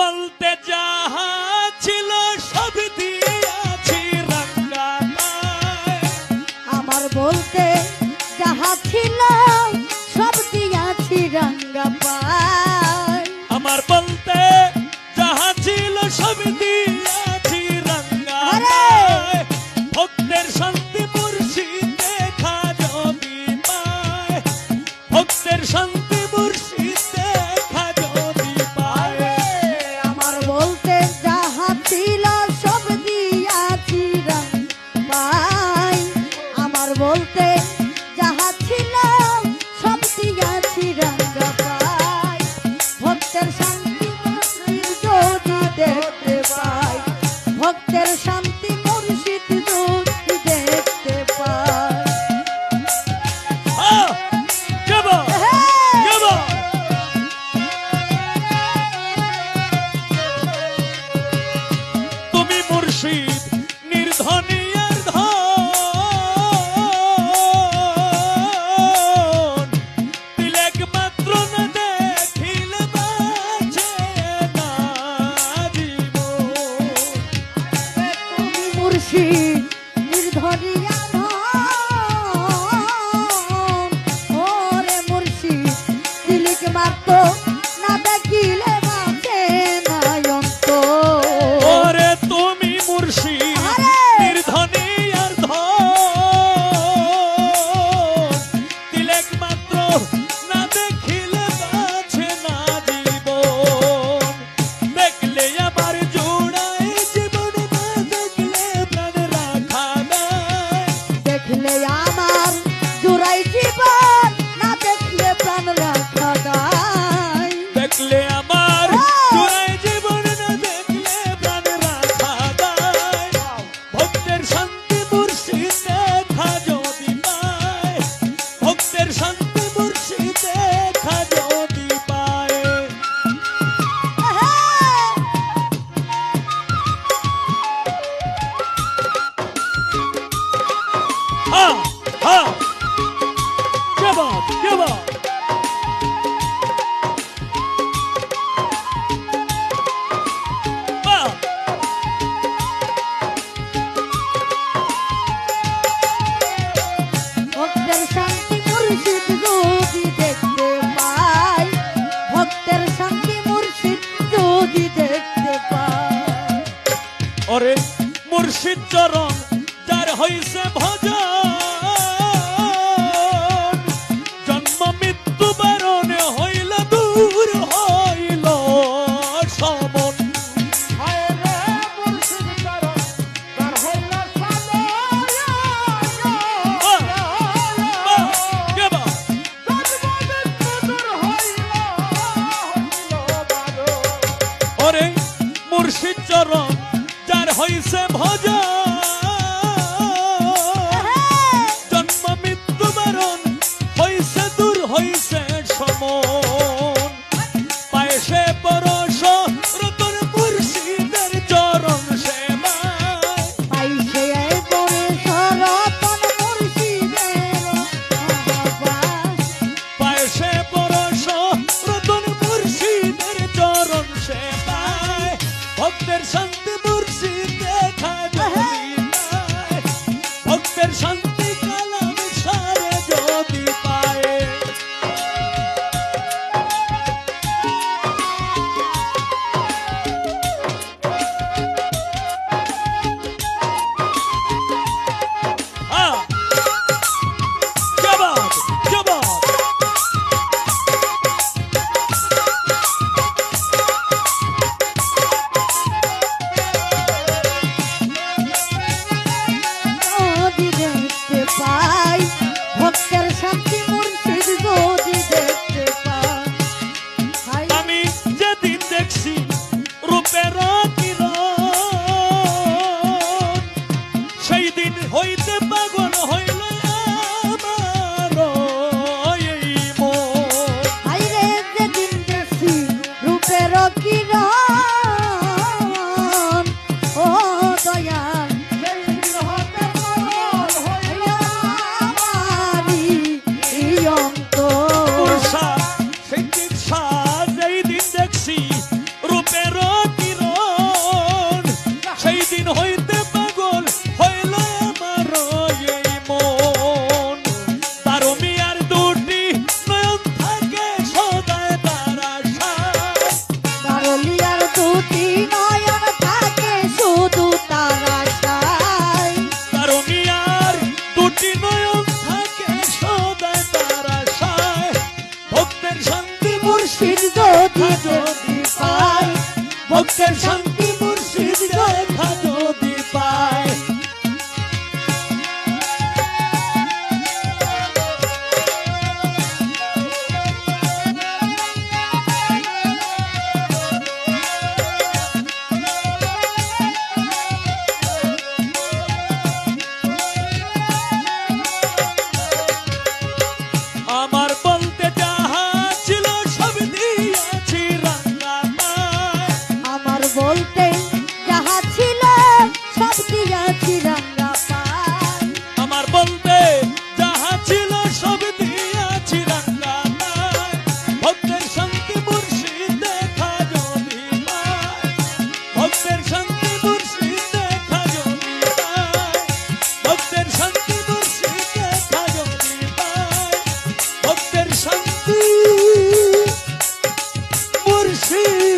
বলতে যাহা ছিল সব দিয়াছি রাঙ্গায়। আমার বলতে যাহা ছিল সব দিয়াছি রাঙ্গা পায়। আমার বলতে যাহা ছিল সব দিয়াছি রাঙ্গায়। ভক্তের শান্তি মুর্শিদ দেখা যদি পায়, ভক্তের শান্তি মুর্শিদ দেখা যদি পায়। আমার বলতে যাহা ছিল সব দিয়াছি রাঙ্গা পায়। আমার বলতে যাহা ছিল সব দিয়াছি রাঙ্গা পায়। ভক্তের শান্তি মুর্শিদ যদি দেখতে পাই, ভক্তের শান্তি মুর্শিদ যদি দেখতে পাই। আহ! কেবা! কেবা! তুমি মুর্শিদ নির্ধনী আর ধন, তিলক মাত্র না দেখিলে বাঁচে না জীবন। তুমি মুর্শিদ নির্ধরিয়া ওরে মুর্শিদ তিলক মাত্র না দেখিলে বাঁচে না অন্তর। ওরে তুমি মুর্শিদ আরে! নির্ধনী আর ধন, তিলক মাত্র না দেখিলে বাঁচে না জীবন। দেখলে আমার জোড়ায় জীবন, না দেখলে প্রাণ রাখা দেয়। দেখলে আমার জোড়াই জীবন, না দেখলে প্রাণ রাখা দায়। দেখলে আমার জোড়ায় জীবন, না দেখলে প্রাণ রাখা দেয়। ভক্তের শান্তি মুর্শিদ দেখা যদি পায়, ভক্তের শান্তি মুর্শিদ দেখা যদি পায়। হা হা কে বাত কে বাত। বাহ! ভক্তের শান্তি মুর্শিদ যদি দেখতে পাই, ভক্তের শান্তি মুর্শিদ যদি দেখতে পাই। ওরে মুর্শিদ চরণ যার হইছে ভজন, জন্ম মৃত্যু বারণ হইল দূর হইল সমন। কে বা? ওরে মুর্শিদ চরণ যার হইছে ভজন, জন্ম মৃত্যু বারণ হইছে দূর হইছে সমন। পায় সে পরশ রতন মুর্শিদের চরণ সেবায়। পাইছে পরে সরতন মুর্শিদের আহ্বান। পায় সে পরশ রতন মুর্শিদের চরণ সেবায়। ভক্তের শান্তি মুর্শিদ দেখা যদি পায়, ভক্তের শান্তি কালাম সারে যদি পায়। হ্যাঁ কে বাত কে বাত। ভক্তের শান্তি মুর্শিদ দেখা যদি পায়। আমার বলতে যাহা ছিল সব দিয়াছি রাঙ্গা পায়। আমার বলতে যাহা ছিল সব দিয়াছি রাঙ্গা পায়। আমার বলতে যাহা ছিল সব দিয়াছি রাঙ্গা পায়। ভক্তের শান্তি মুর্শিদ দেখা যদি পায়। ভক্তের শান্তি মুর্শিদ দেখা যদি পায়। ভক্তের শান্তি মুর্শিদ দেখা যদি পায়। ভক্তের শান্তি মুর্শিদ